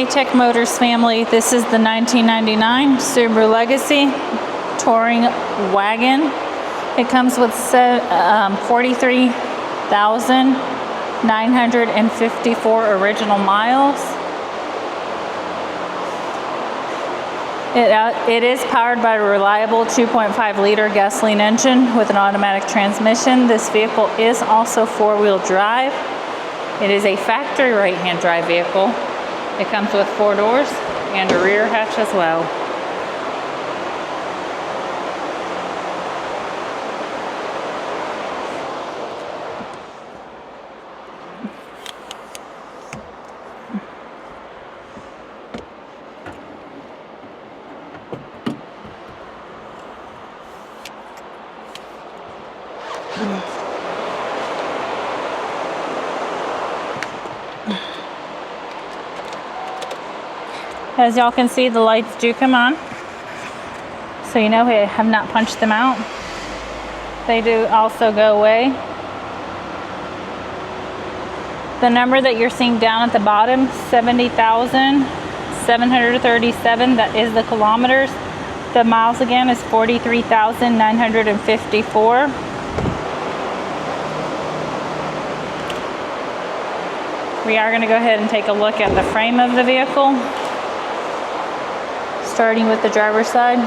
Hey Tech Motors family, this is the 1999 Subaru Legacy Touring Wagon. It comes with 43,954 original miles. It is powered by a reliable 2.5 liter gasoline engine with an automatic transmission. This vehicle is also four-wheel drive. It is a factory right-hand drive vehicle. It comes with 4 doors and a rear hatch as well. As y'all can see, the lights do come on, so you know I have not punched them out. They do also go away. The number that you're seeing down at the bottom, 70,737, that is the kilometers. The miles again is 43,954. We are going to go ahead and take a look at the frame of the vehicle, starting with the driver's side.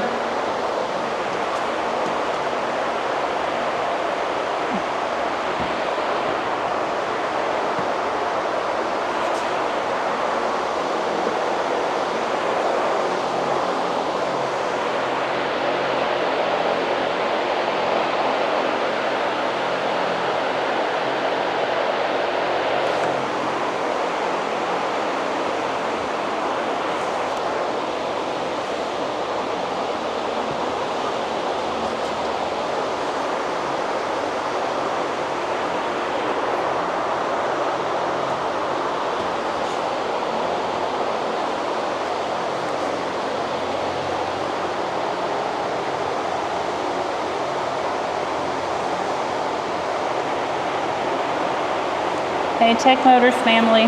Hey Tech Motors family,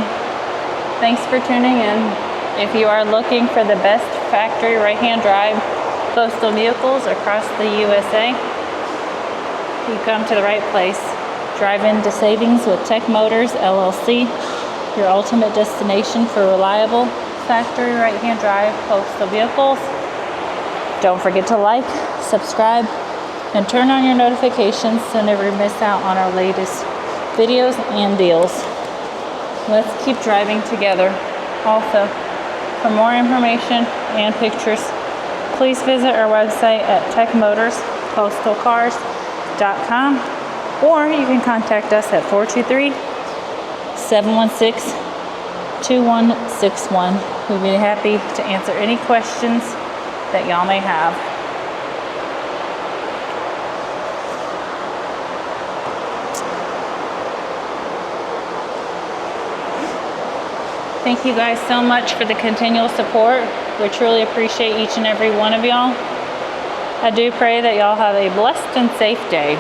thanks for tuning in. If you are looking for the best factory right-hand drive postal vehicles across the USA, you come to the right place. Drive into savings with Tech Motors LLC, your ultimate destination for reliable factory right-hand drive postal vehicles. Don't forget to like, subscribe, and turn on your notifications so never miss out on our latest videos and deals. Let's keep driving together. Also, for more information and pictures, please visit our website at techmotorspostalcars.com, or you can contact us at 423-716-2161. We'd be happy to answer any questions that y'all may have. Thank you guys so much for the continual support. We truly appreciate each and every one of y'all. I do pray that y'all have a blessed and safe day.